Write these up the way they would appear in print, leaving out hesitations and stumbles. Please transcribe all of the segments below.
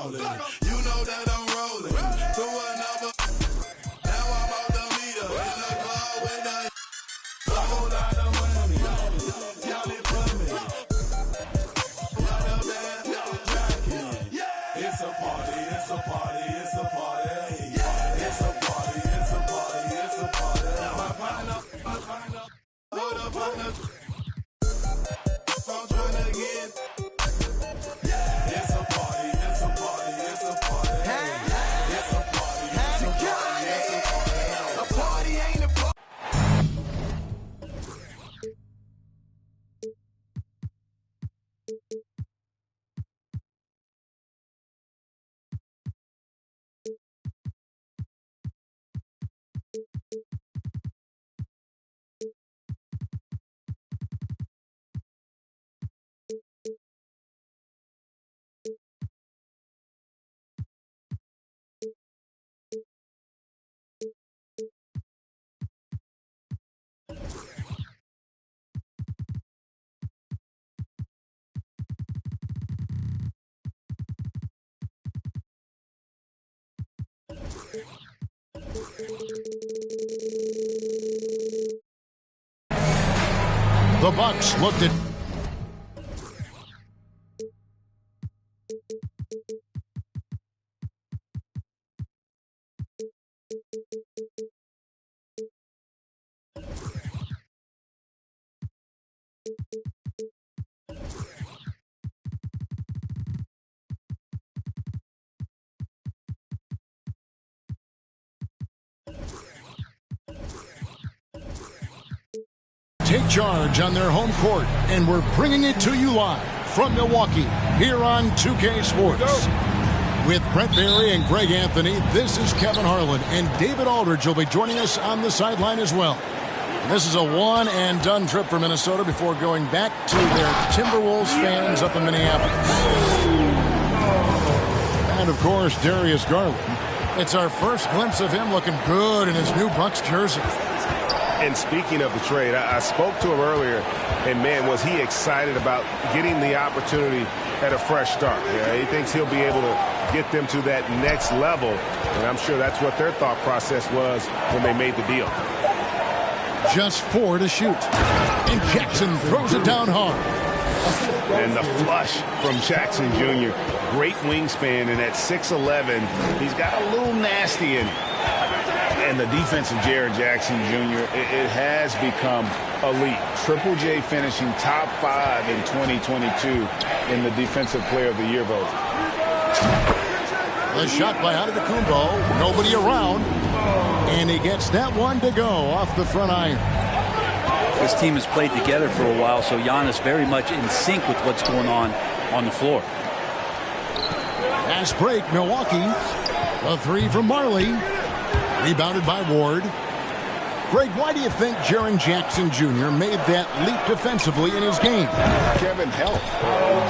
ballin'. You know that I'm rollin' to another. Now I'm out the meter in the club with a whole lot of money. Y'all it for me. What a bad jacket. It's a party, it's a party, it's a party. It's a party, it's a party, it's a party. My partner, hold up, partner. I'm tryna get. It's a party, it's a party, it's a party. It's a party, it's a party, it's a party. A party ain't a party. The Bucks looked at take charge on their home court, and we're bringing it to you live from Milwaukee here on 2K Sports. With Brent Barry and Greg Anthony, this is Kevin Harlan, and David Aldridge will be joining us on the sideline as well. This is a one-and-done trip for Minnesota before going back to their Timberwolves fans up in Minneapolis. And, of course, Darius Garland. It's our first glimpse of him looking good in his new Bucks jersey. And speaking of the trade, I spoke to him earlier, and, man, was he excited about getting the opportunity at a fresh start. Yeah, he thinks he'll be able to get them to that next level, and I'm sure that's what their thought process was when they made the deal. Just 4 to shoot. And Jackson throws it down hard. And the flush from Jackson Jr. Great wingspan, and at 6'11", he's got a little nasty in it. And the defense of Jaren Jackson Jr., it has become elite. Triple J finishing top 5 in 2022 in the Defensive Player of the Year vote. The shot by Antetokounmpo. Nobody around. And he gets that one to go off the front iron. This team has played together for a while, so Giannis very much in sync with what's going on the floor. Fast break, Milwaukee. A 3 from Marley. Rebounded by Ward. Greg, why do you think Jaren Jackson Jr. made that leap defensively in his game? Kevin, help.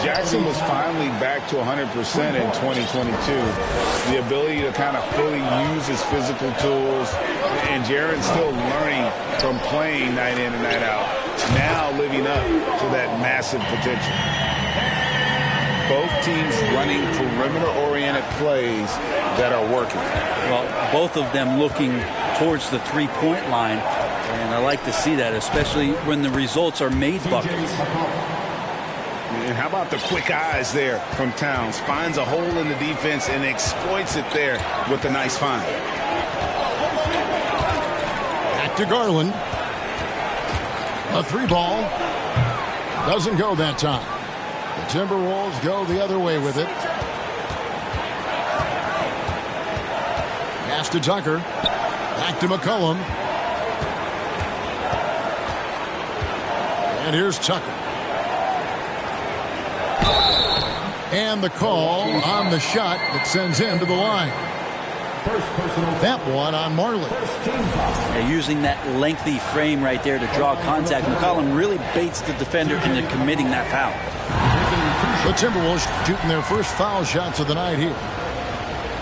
Jackson was finally back to 100% in 2022. The ability to kind of fully use his physical tools. And Jaren's still learning from playing night in and night out. Now living up to that massive potential. Both teams running perimeter-oriented plays that are working. Well, both of them looking towards the three-point line, and I like to see that, especially when the results are made buckets. And how about the quick eyes there from Towns? Finds a hole in the defense and exploits it there with a nice find. Back to Garland. A 3-ball. Doesn't go that time. The Timberwolves go the other way with it. Pass to Tucker. Back to McCollum. And here's Tucker. And the call on the shot that sends him to the line. That one on Marley. Yeah, using that lengthy frame right there to draw contact. McCollum really baits the defender into committing that foul. The Timberwolves shooting their first foul shots of the night here.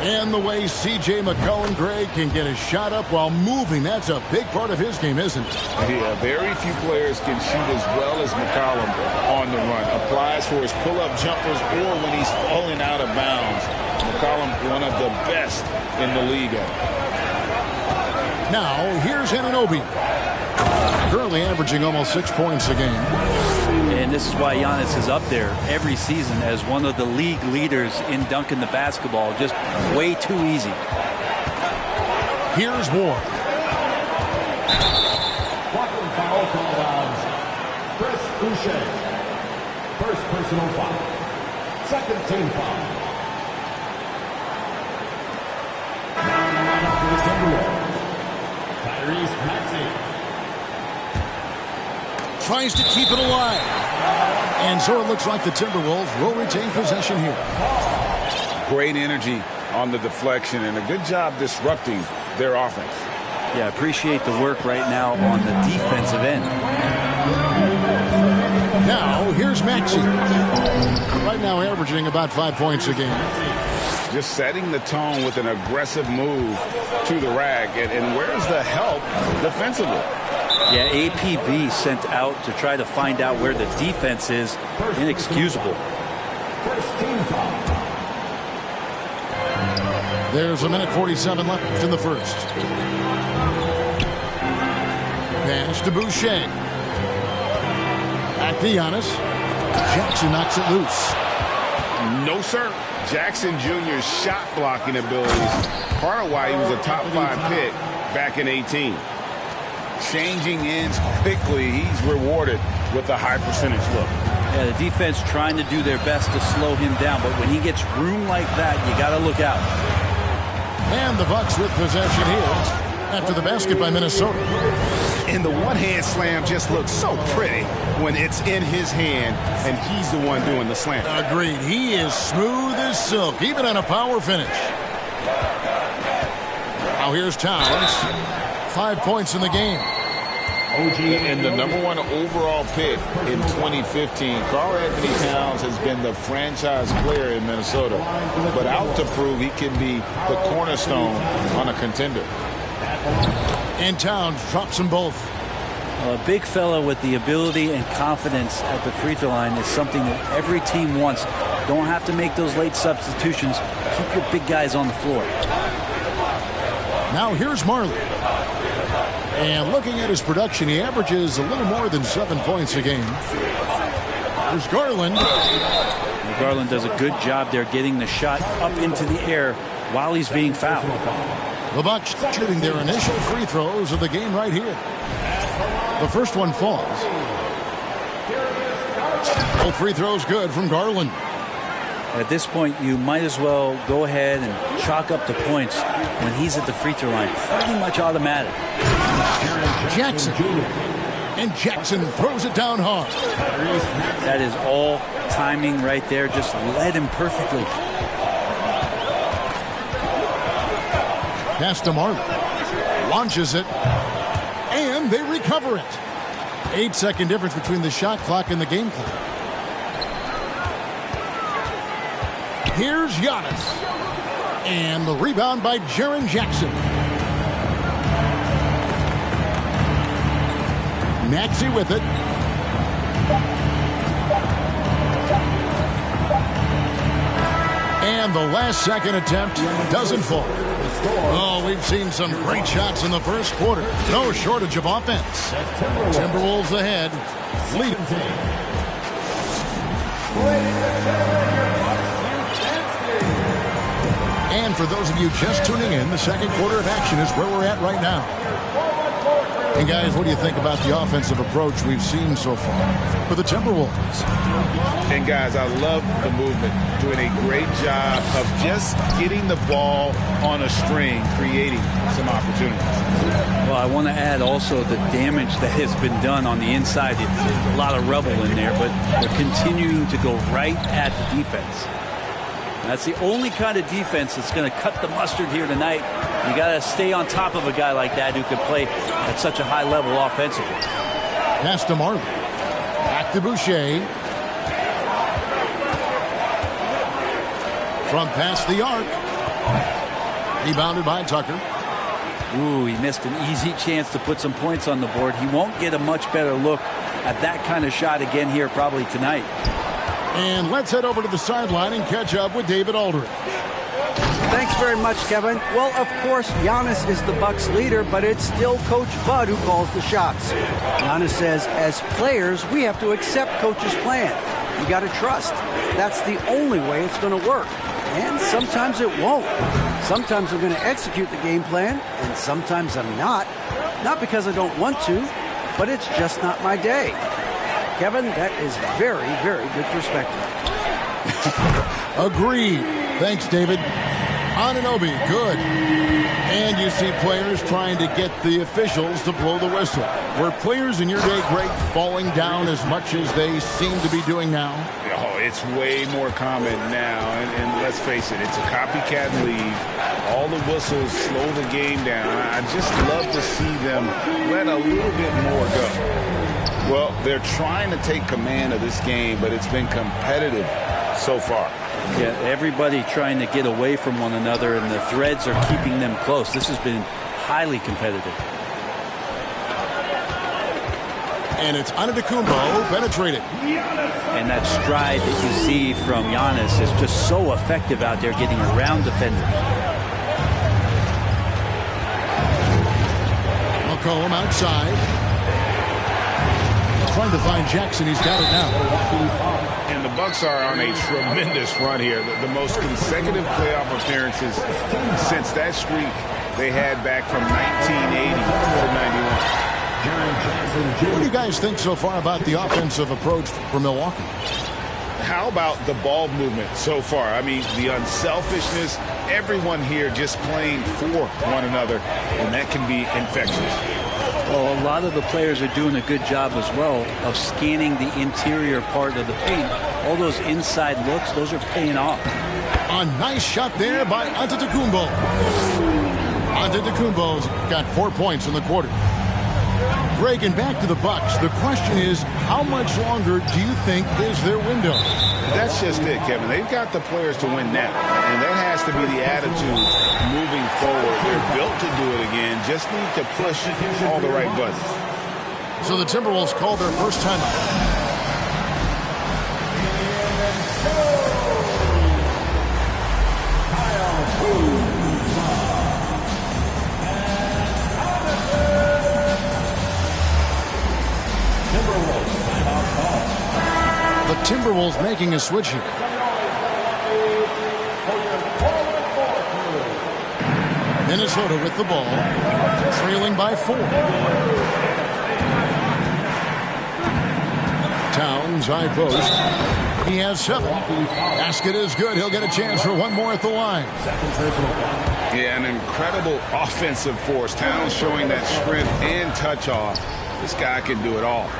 And the way C.J. McCollum, Greg, can get a shot up while moving, that's a big part of his game, isn't it? Yeah, very few players can shoot as well as McCollum on the run. Applies for his pull-up jumpers or when he's falling out of bounds. McCollum, one of the best in the league at it. Now, here's Anunoby. Currently averaging almost 6 points a game. And this is why Giannis is up there every season as one of the league leaders in dunking the basketball. Just way too easy. Here's Ward. Blocking foul called on Chris Boucher. First personal foul. Second team foul. Now for the Timberwolves, Tyrese Maxey. Tries to keep it alive. And so it looks like the Timberwolves will retain possession here. Great energy on the deflection and a good job disrupting their offense. Yeah, appreciate the work right now on the defensive end. Now, here's Maxey. Right now averaging about 5 points a game. Just setting the tone with an aggressive move to the rack. And where's the help defensively? Yeah, APB sent out to try to find out where the defense is. Inexcusable. First team foul. There's 1:47 left in the first. Pass to Boucher. Back to Giannis. Jackson knocks it loose. No, sir. Jackson Jr.'s shot blocking abilities. Part of why he was a top 5 pick back in 18. Changing ends quickly. He's rewarded with a high percentage look. Yeah, the defense trying to do their best to slow him down, but when he gets room like that, you got to look out. And the Bucks with possession here after the basket by Minnesota. And the one-hand slam just looks so pretty when it's in his hand and he's the one doing the slam. Agreed. He is smooth as silk, even on a power finish. Now here's Towns. 5 points in the game. And the #1 overall pick in 2015, Karl-Anthony Towns has been the franchise player in Minnesota, but out to prove he can be the cornerstone on a contender. And Towns drops them both. A big fella with the ability and confidence at the free throw line is something that every team wants. Don't have to make those late substitutions. Keep your big guys on the floor. Now here's Marley. And looking at his production, he averages a little more than 7 points a game. There's Garland. Garland does a good job there getting the shot up into the air while he's being fouled. The Bucks shooting their initial free throws of the game right here. The first one falls. Both free throws good from Garland. At this point, you might as well go ahead and chalk up the points when he's at the free throw line. Pretty much automatic. Jackson. And Jackson throws it down hard. That is all timing right there. Just led him perfectly. Pass to Marley. Launches it. And they recover it. 8-second difference between the shot clock and the game clock. Here's Giannis. And the rebound by Jaren Jackson. Maxey with it. And the last second attempt doesn't fall. Oh, we've seen some great shots in the first quarter. No shortage of offense. Timberwolves ahead. Lead. And for those of you just tuning in, the second quarter of action is where we're at right now. And guys, what do you think about the offensive approach we've seen so far for the Timberwolves? And guys, I love the movement, doing a great job of just getting the ball on a string, creating some opportunities. Well, I want to add also the damage that has been done on the inside. There's a lot of rubble in there, but they're continuing to go right at the defense. That's the only kind of defense that's going to cut the mustard here tonight. You got to stay on top of a guy like that who can play at such a high level offensively. Pass to Marley. Back to Boucher. From past the arc. Rebounded by Tucker. Ooh, he missed an easy chance to put some points on the board. He won't get a much better look at that kind of shot again here probably tonight. And let's head over to the sideline and catch up with David Aldridge. Thanks very much, Kevin. Well, of course, Giannis is the Bucks leader, but it's still Coach Bud who calls the shots. Giannis says, as players, we have to accept Coach's plan. You got to trust. That's the only way it's going to work. And sometimes it won't. Sometimes I'm going to execute the game plan, and sometimes I'm not. Not because I don't want to, but it's just not my day. Kevin, that is very, very good perspective. Agreed. Thanks, David. Anunoby, good. And you see players trying to get the officials to blow the whistle. Were players in your day great falling down as much as they seem to be doing now? Oh, it's way more common now. And let's face it, it's a copycat league. All the whistles slow the game down. I just love to see them let a little bit more go. Well, they're trying to take command of this game, but it's been competitive so far. Yeah, everybody trying to get away from one another, and the threads are keeping them close. This has been highly competitive. And it's Antetokounmpo penetrated. And that stride that you see from Giannis is just so effective out there getting around defenders. McCollum outside. Trying to find Jackson. He's got it now. And the Bucks are on a tremendous run here. The most consecutive playoff appearances since that streak they had back from 1980 to 91. What do you guys think so far about the offensive approach for Milwaukee? How about the ball movement so far? I mean, the unselfishness, everyone here just playing for one another, and that can be infectious. Well, a lot of the players are doing a good job as well of scanning the interior part of the paint. All those inside looks, those are paying off. A nice shot there by Antetokounmpo. Antetokounmpo's got 4 points in the quarter. Greg, and back to the Bucks. The question is, how much longer do you think is their window? That's just it, Kevin. They've got the players to win now, and that has to be the attitude moving forward. They're built to do it again. Just need to push all the right buttons. So the Timberwolves call their first timeout. The Timberwolves making a switch here. Minnesota with the ball, trailing by 4. Towns, high post. He has 7. Basket is good. He'll get a chance for one more at the line. Yeah, an incredible offensive force. Towns showing that strength and touch off. This guy can do it all.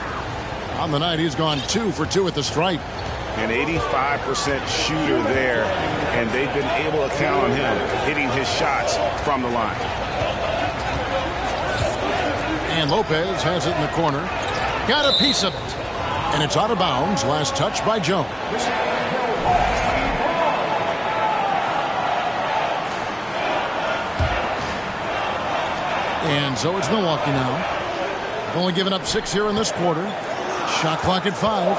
On the night, he's gone 2 for 2 at the stripe. An 85% shooter there, and they've been able to count on him hitting his shots from the line. And Lopez has it in the corner. Got a piece of it. And it's out of bounds. Last touch by Jones. And so it's Milwaukee now. Only given up 6 here in this quarter. Shot clock at 5.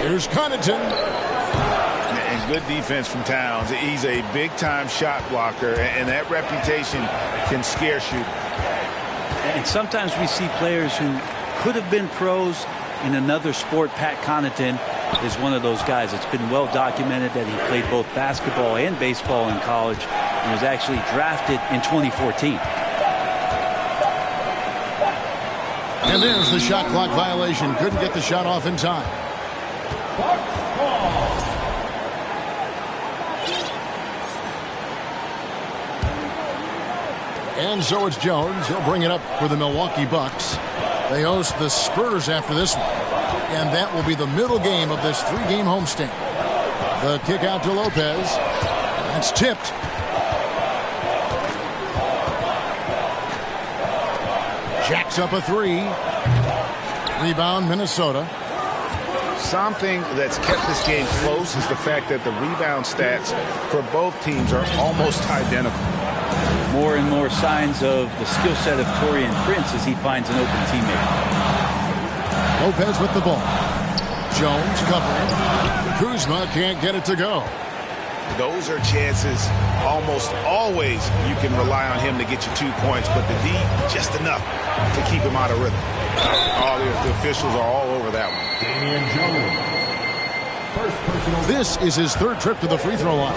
Here's Connaughton. And good defense from Towns. He's a big-time shot blocker, and that reputation can scare shooters. And sometimes we see players who could have been pros in another sport. Pat Connaughton is one of those guys. It's been well documented that he played both basketball and baseball in college and was actually drafted in 2014. And there's the shot clock violation. Couldn't get the shot off in time. And so it's Jones. He'll bring it up for the Milwaukee Bucks. They host the Spurs after this one. And that will be the middle game of this 3-game homestand. The kick out to Lopez. That's tipped. Jacks up a 3. Rebound Minnesota. Something that's kept this game close is the fact that the rebound stats for both teams are almost identical. More and more signs of the skill set of Taurean Prince as he finds an open teammate. Lopez with the ball. Jones covering. Kuzma can't get it to go. Those are chances almost always you can rely on him to get you 2 points, but the D just enough to keep him out of rhythm. All the officials are all over that one. Damian Jones. First personal. This is his third trip to the free throw line.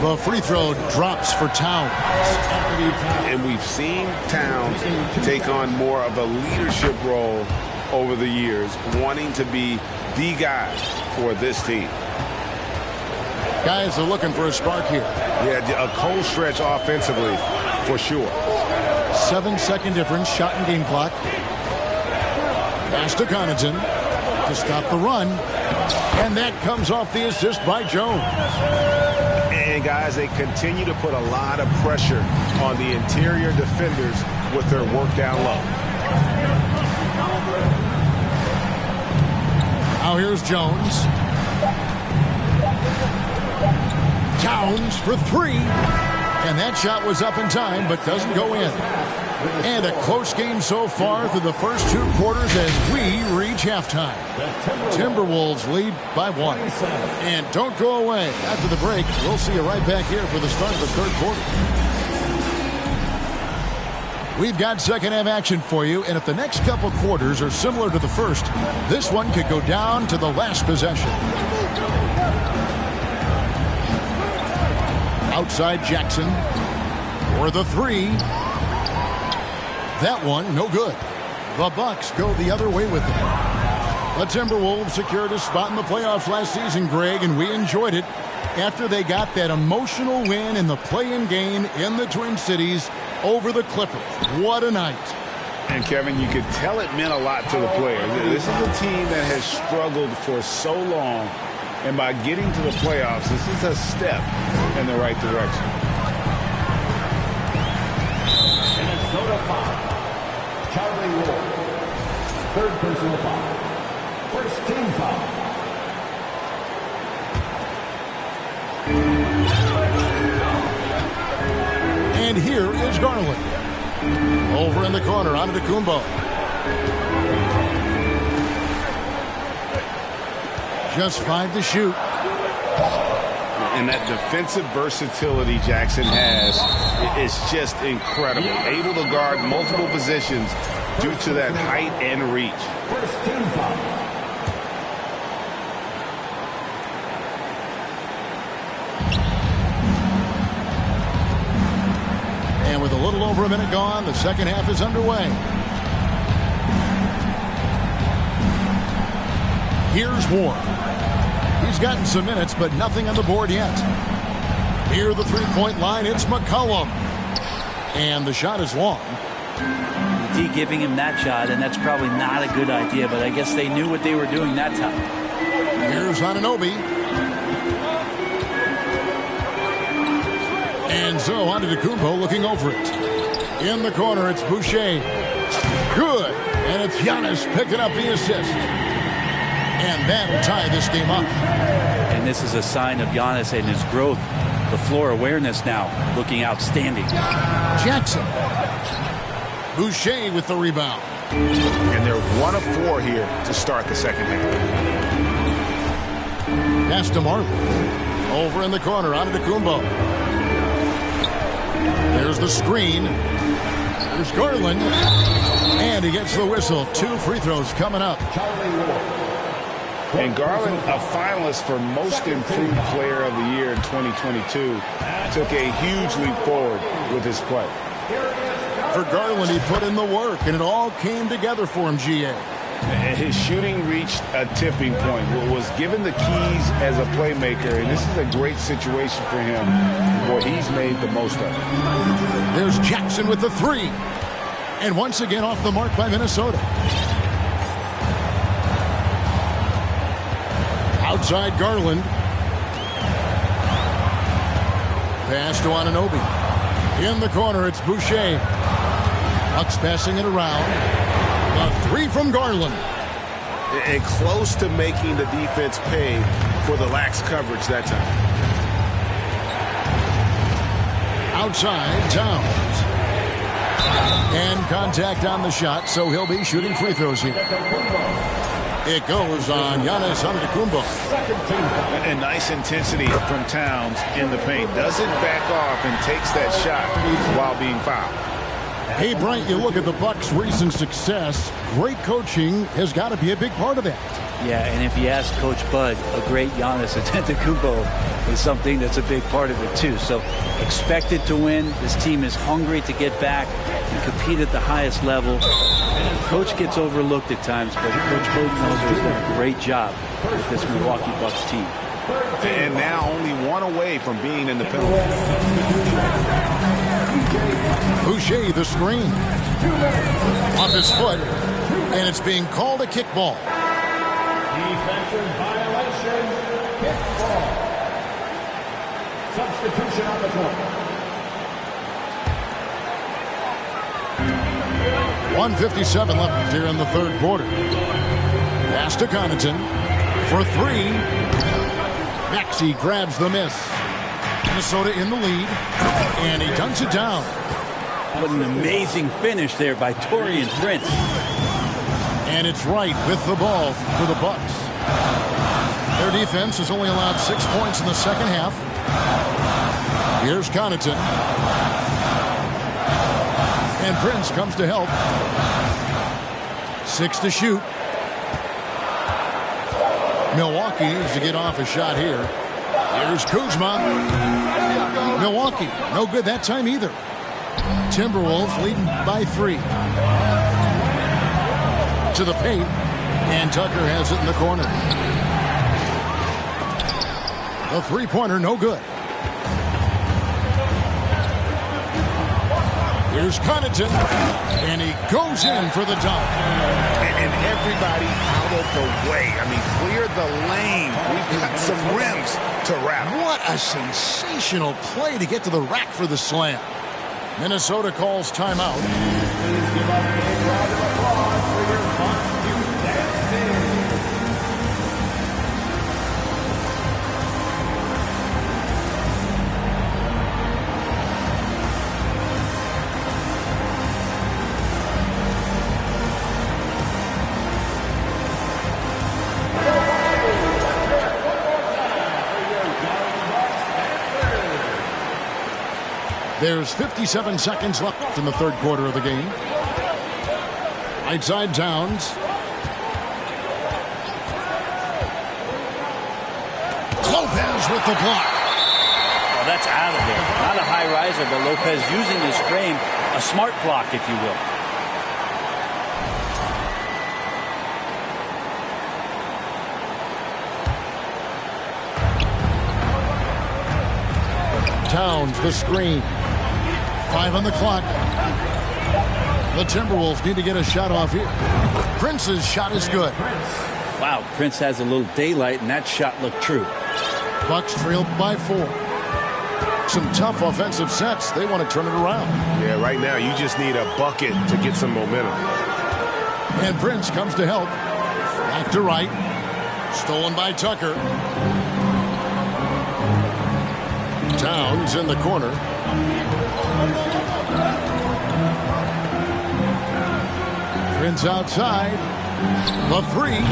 The free throw drops for Towns. And we've seen Towns take on more of a leadership role over the years, wanting to be the guy for this team. Guys are looking for a spark here. Yeah, a cold stretch offensively for sure. 7-second difference, shot and game clock. Pass to Connaughton to stop the run. And that comes off the assist by Jones. And guys, they continue to put a lot of pressure on the interior defenders with their work down low. Now here's Jones. Towns for three. And that shot was up in time, but doesn't go in. And a close game so far through the first 2 quarters as we reach halftime. Timberwolves lead by 1. And don't go away. After the break, we'll see you right back here for the start of the third quarter. We've got second half action for you, and if the next couple quarters are similar to the first, this one could go down to the last possession. Outside Jackson for the three. That one, no good. The Bucks go the other way with it. The Timberwolves secured a spot in the playoffs last season, Greg, and we enjoyed it after they got that emotional win in the play-in game in the Twin Cities over the Clippers. What a night. And, Kevin, you could tell it meant a lot to the players. This is a team that has struggled for so long, and by getting to the playoffs, this is a step in the right direction. Minnesota foul. Charlie Ward. Third personal foul. First team foul. And here is Garland. Over in the corner, Antetokounmpo. Just 5 to shoot. And that defensive versatility Jackson has is just incredible. Able to guard multiple positions due to that height and reach. First team foul. And with a little over a minute gone, the second half is underway. Here's Ward. He's gotten some minutes, but nothing on the board yet. Near the three-point line, it's McCollum. And the shot is long. D giving him that shot, and that's probably not a good idea, but I guess they knew what they were doing that time. Here's Anunoby. And so Antetokounmpo looking over it. In the corner, it's Boucher. Good. And it's Giannis picking up the assist. And that'll tie this game up. And this is a sign of Giannis and his growth. The floor awareness now looking outstanding. Jackson. Boucher with the rebound. And they're 1 of 4 here to start the second half. Pass to Marley. Over in the corner, Antetokounmpo. There's the screen. There's Garland. And he gets the whistle. 2 free throws coming up. And Garland, a finalist for Most Improved Player of the Year in 2022, took a huge leap forward with his play. For Garland, he put in the work, and it all came together for him, GA. His shooting reached a tipping point, was given the keys as a playmaker, and this is a great situation for him. Boy, he's made the most of it. There's Jackson with the three. And once again off the mark by Minnesota. Outside Garland. Pass to Anunoby. In the corner, it's Boucher. Bucks passing it around. The three from Garland. and close to making the defense pay for the lax coverage that time. Outside, Towns. And contact on the shot, so he'll be shooting free throws here. It goes on Giannis Antetokounmpo. And nice intensity from Towns in the paint. Doesn't back off and takes that shot while being fouled. Hey, Bryant, you look at the Bucks' recent success. Great coaching has got to be a big part of that. Yeah, and if you ask Coach Bud, a great Giannis Antetokounmpo is something that's a big part of it too. So expected to win. This team is hungry to get back and compete at the highest level. Coach gets overlooked at times, but Coach Budenholzer has done a great job with this Milwaukee Bucks team. And now only one away from being in the penalty. Boucher the screen. Off his foot, and it's being called a kickball. Defensive violation. Kickball. Substitution on the court. 1:57 left here in the third quarter. Pass to Connaughton for three. Maxey grabs the miss. Minnesota in the lead, and he dunks it down. What an amazing finish there by Taurean Prince. And it's right with the ball for the Bucks. Their defense has only allowed 6 points in the second half. Here's Connaughton. And Prince comes to help. 6 to shoot. Milwaukee needs to get off a shot here. Here's Kuzma. Milwaukee, no good that time either. Timberwolves leading by 3. To the paint, and Tucker has it in the corner. The three-pointer, no good. Here's Connaughton, and he goes in for the dunk. And everybody out of the way. I mean, clear the lane. We've got some rims to wrap. What a sensational play to get to the rack for the slam. Minnesota calls timeout. Please give up a big round of applause for your Bucks youth dancing. There's 57 seconds left in the third quarter of the game. Right side Towns. Lopez with the block. Oh, that's out of there. Not a high riser, but Lopez using his frame. A smart block, if you will. Towns, the screen. 5 on the clock. The Timberwolves need to get a shot off here. Prince's shot is good. Wow, Prince has a little daylight, and that shot looked true. Bucks trailed by 4. Some tough offensive sets. They want to turn it around. Yeah, right now you just need a bucket to get some momentum. And Prince comes to help. Back to right. Stolen by Tucker. Towns in the corner. Prince outside. The 3.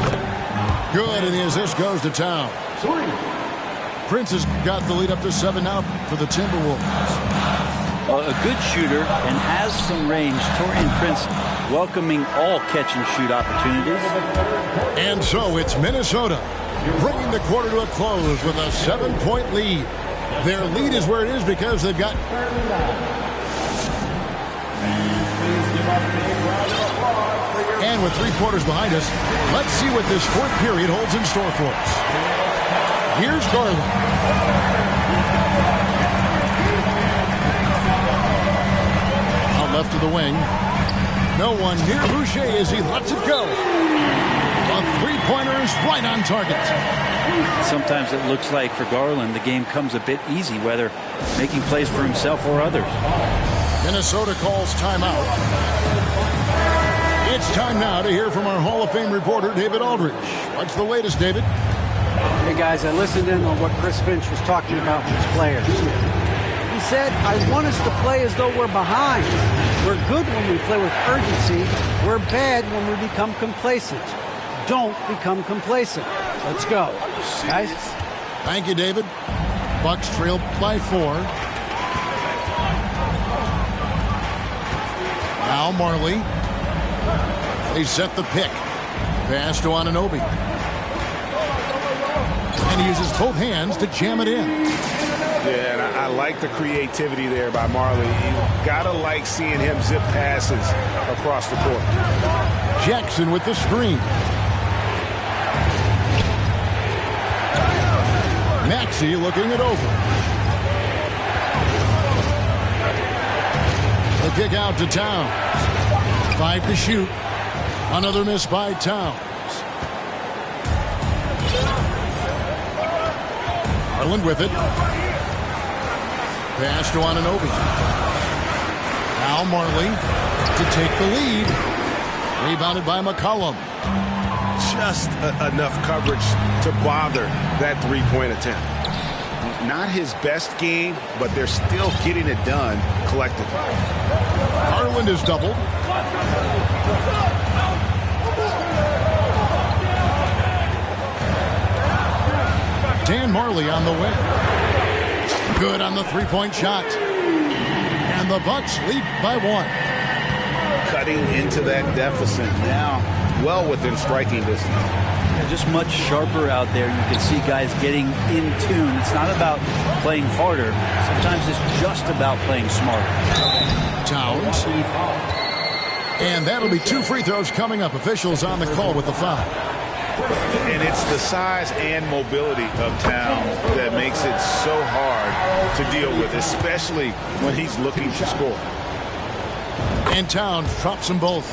Good, and the assist goes to Towns. Prince has got the lead up to 7 now for the Timberwolves. Well, a good shooter and has some range. Taurean Prince welcoming all catch-and-shoot opportunities. And so it's Minnesota bringing the quarter to a close with a 7-point lead. Their lead is where it is because they've got... And with 3 quarters behind us, let's see what this fourth period holds in store for us. Here's Garland. Out left of the wing. No one near Boucher as he lets it go. A three-pointer is right on target. Sometimes it looks like for Garland the game comes a bit easy, whether making plays for himself or others. Minnesota calls timeout. It's It's time now to hear from our Hall of Fame reporter, David Aldridge. What's the latest, David? Hey, guys, I listened in on what Chris Finch was talking about with his players. He said, I want us to play as though we're behind. We're good when we play with urgency. We're bad when we become complacent. Don't become complacent. Let's go. Guys? Thank you, David. Bucks trail by 4. Now Marley. They set the pick. Pass to Anunoby. And he uses both hands to jam it in. Yeah, and I like the creativity there by Marley. You gotta like seeing him zip passes across the court. Jackson with the screen. Maxey looking it over. The kick out to Towns. 5 to shoot. Another miss by Towns. Garland with it. Pass to Anunoby. Now Marley to take the lead. Rebounded by McCollum. Just enough coverage to bother that three-point attempt. Not his best game, but they're still getting it done collectively. Garland is doubled. Dan Marley on the win. Good on the three-point shot. And the Bucks lead by 1. Cutting into that deficit now, well within striking distance. Yeah, just much sharper out there. You can see guys getting in tune. It's not about playing harder. Sometimes it's just about playing smarter. Towns. And that'll be 2 free throws coming up. Officials on the call with the foul. And it's the size and mobility of Towns that makes it so hard to deal with, especially when he's looking to score. And Towns drops them both.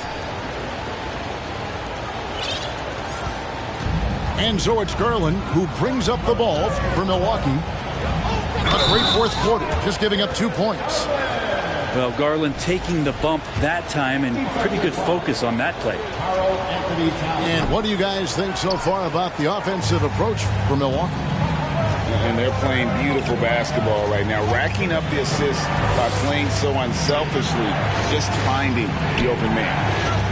And so it's Garland who brings up the ball for Milwaukee. A great fourth quarter, just giving up 2 points. Well, Garland taking the bump that time and pretty good focus on that play. And what do you guys think so far about the offensive approach for Milwaukee? And they're playing beautiful basketball right now, racking up the assists by playing so unselfishly, just finding the open man.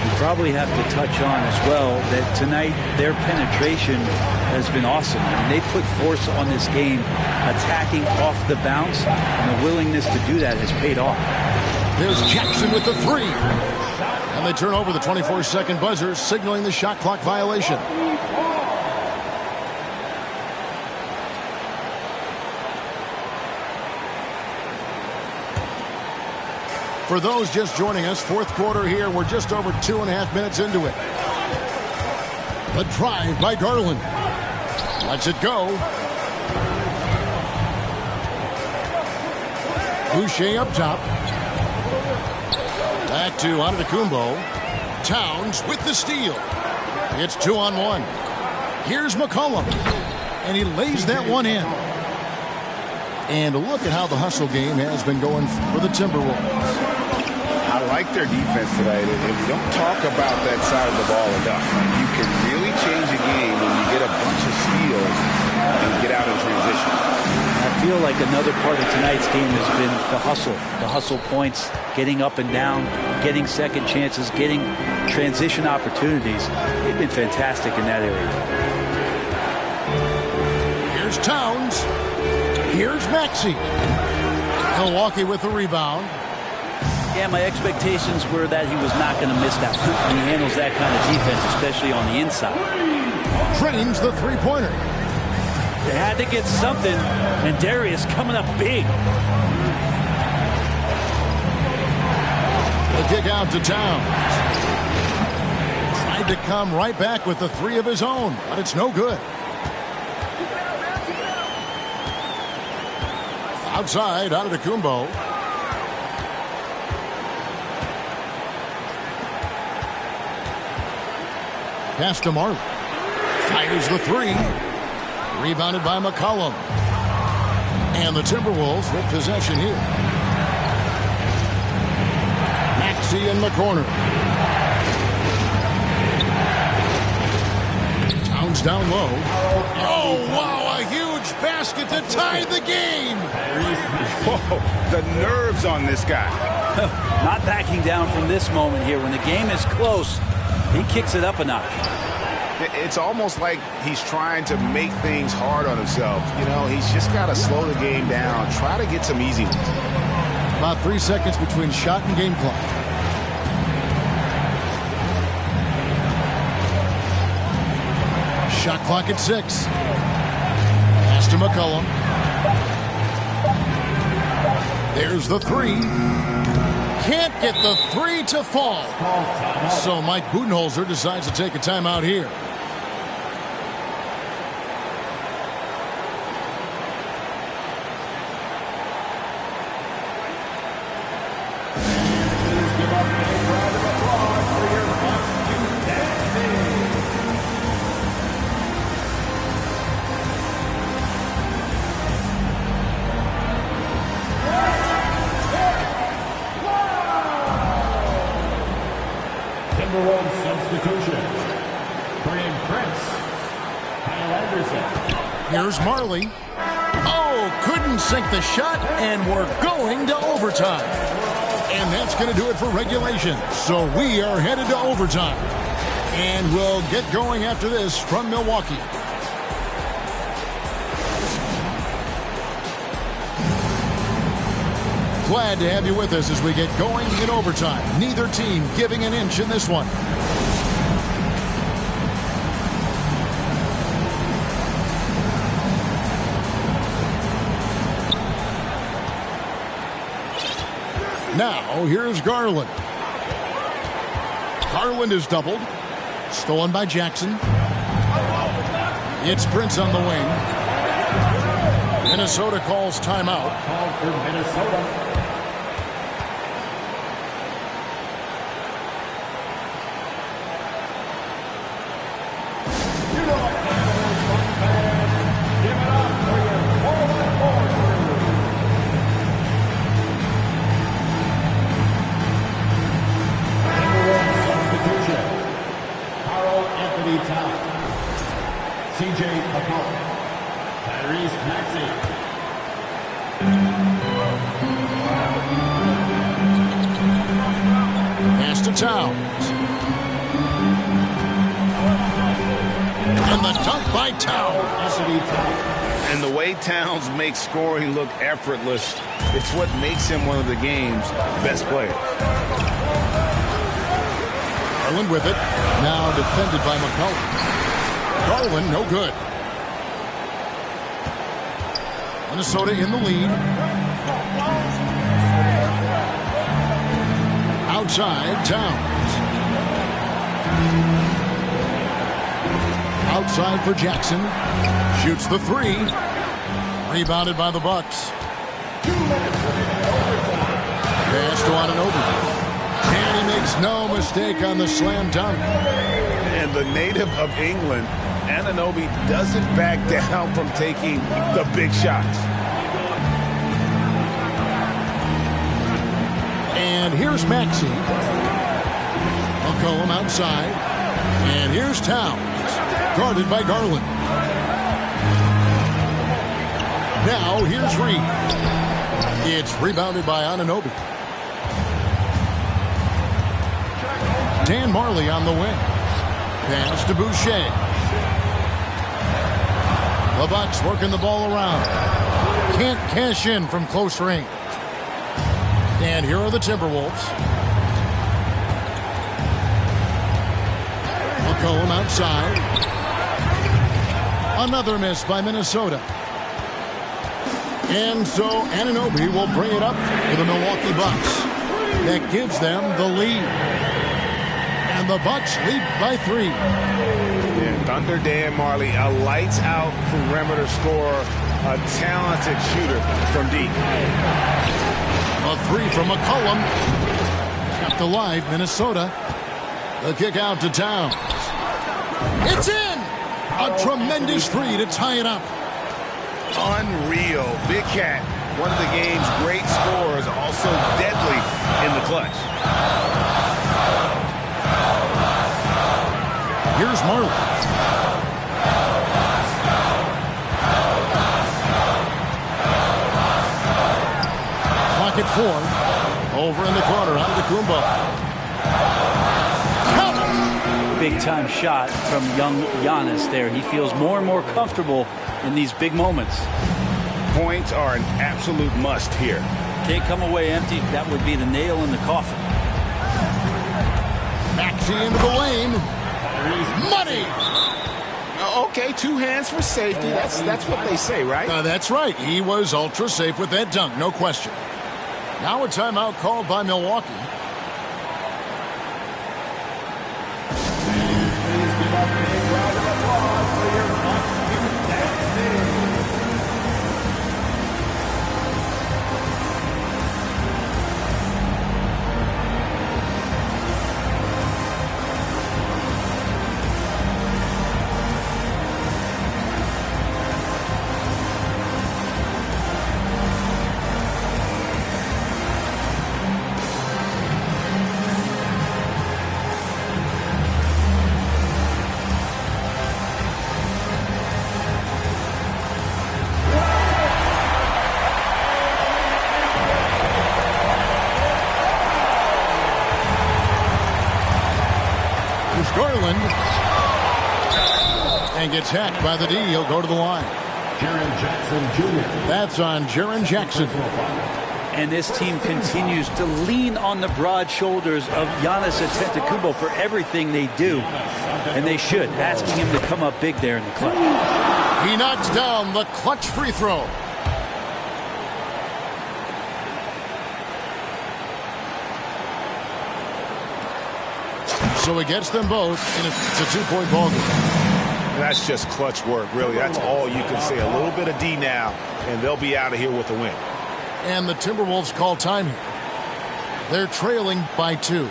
You probably have to touch on as well that tonight their penetration has been awesome. I mean, they put force on this game, attacking off the bounce, and the willingness to do that has paid off. There's Jackson with the 3. And they turn over the 24-second buzzer, signaling the shot clock violation. For those just joining us, fourth quarter here. We're just over 2.5 minutes into it. The drive by Garland. Lets it go. Boucher up top. Back to Antetokounmpo. Towns with the steal. It's 2-on-1. Here's McCollum. And he lays that one in. And look at how the hustle game has been going for the Timberwolves. I like their defense tonight. And we don't talk about that side of the ball enough. You can really change a game when you get a bunch of steals and get out in transition. I feel like another part of tonight's game has been the hustle points, getting up and down, getting second chances, getting transition opportunities. They've been fantastic in that area. Here's Towns. Here's Maxey. Milwaukee with the rebound. Yeah, my expectations were that he was not going to miss that. He handles that kind of defense, especially on the inside. Drains the three-pointer. They had to get something, and Darius coming up big. The kick out to Towns. Tried to come right back with the 3 of his own, but it's no good. Outside, Antetokounmpo. Pass to Marley. Fires the 3. Rebounded by McCollum. And the Timberwolves with possession here. Maxey in the corner. down low. Oh, wow, a huge basket to tie the game. Whoa, the nerves on this guy. Not backing down from this moment here. When the game is close, he kicks it up a notch. It's almost like he's trying to make things hard on himself. You know, he's just got to slow the game down, try to get some easy ones. About 3 seconds between shot and game clock. Shot clock at 6. Pass to McCollum. There's the 3. Can't get the 3 to fall. So Mike Budenholzer decides to take a timeout here. Timberwolves substitution. Brian Prince. Kyle Anderson. Here's Marley. Oh, couldn't sink the shot, and we're going to overtime. And that's going to do it for regulation. So we are headed to overtime. And we'll get going after this from Milwaukee. Glad to have you with us as we get going in overtime. Neither team giving an inch in this one. Now, here's Garland. Garland is doubled. Stolen by Jackson. It's Prince on the wing. Minnesota calls timeout. Called for Minnesota. CJ McCollum, Tyrese Maxey. Pass to Towns. And the dunk by Towns. And the way Towns makes scoring look effortless, it's what makes him one of the game's best players. Garland with it. Now defended by McCollum. Garland, no good. Minnesota in the lead. Outside, Towns. Outside for Jackson. Shoots the 3. Rebounded by the Bucks. Pass to Anunoby. And he makes no mistake on the slam dunk. And the native of England, Anunoby doesn't back down from taking the big shots. And here's Maxey. McCollum outside. And here's Towns. Guarded by Garland. Now here's Reed. It's rebounded by Anunoby. Dan Marley on the wing. Pass to Boucher. The Bucks working the ball around. Can't cash in from close range. And here are the Timberwolves. McCollum outside. Another miss by Minnesota. And so Anunoby will bring it up for the Milwaukee Bucks. That gives them the lead. And the Bucks lead by 3. Yeah, Thunder Dan Marley, a lights-out perimeter scorer, a talented shooter from deep. A 3 from McCollum. Kept alive, Minnesota. The kick out to Towns. It's in! A tremendous 3 to tie it up. Unreal. Big Cat, one of the game's great scorers, also deadly in the clutch. Here's Marley. back at 4. Over in the corner, Antetokounmpo. Big time shot from young Giannis there. He feels more and more comfortable in these big moments. Points are an absolute must here. Can't come away empty. That would be the nail in the coffin. Maxey into the lane. Money! Okay, 2 hands for safety. That's what they say, right? That's right. He was ultra safe with that dunk, no question. Now a timeout called by Milwaukee. Garland. And gets hacked by the D. He'll go to the line. Jaren Jackson Jr. That's on Jaren Jackson. And this team continues to lean on the broad shoulders of Giannis Antetokounmpo for everything they do. And they should, asking him to come up big there in the clutch. He knocks down the clutch free throw. So he gets them both, and it's a 2-point ball game. That's just clutch work, really. That's all you can say. A little bit of D now, and they'll be out of here with a win. And the Timberwolves call time here. They're trailing by 2.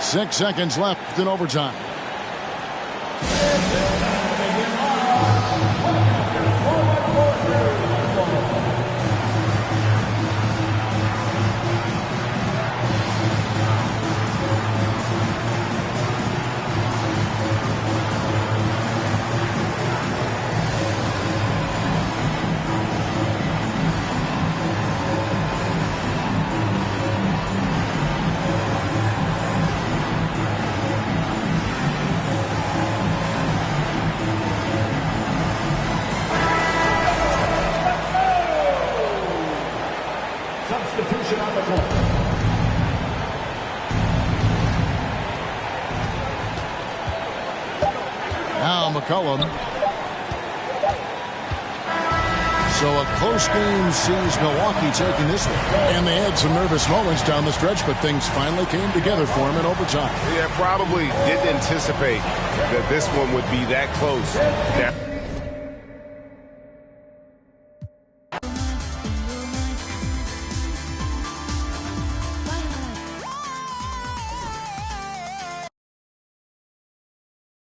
6 seconds left in overtime. Substitution on the court. Now McCollum. So a close game sees Milwaukee taking this one. And they had some nervous moments down the stretch, but things finally came together for him in overtime. Yeah, probably didn't anticipate that this one would be that close.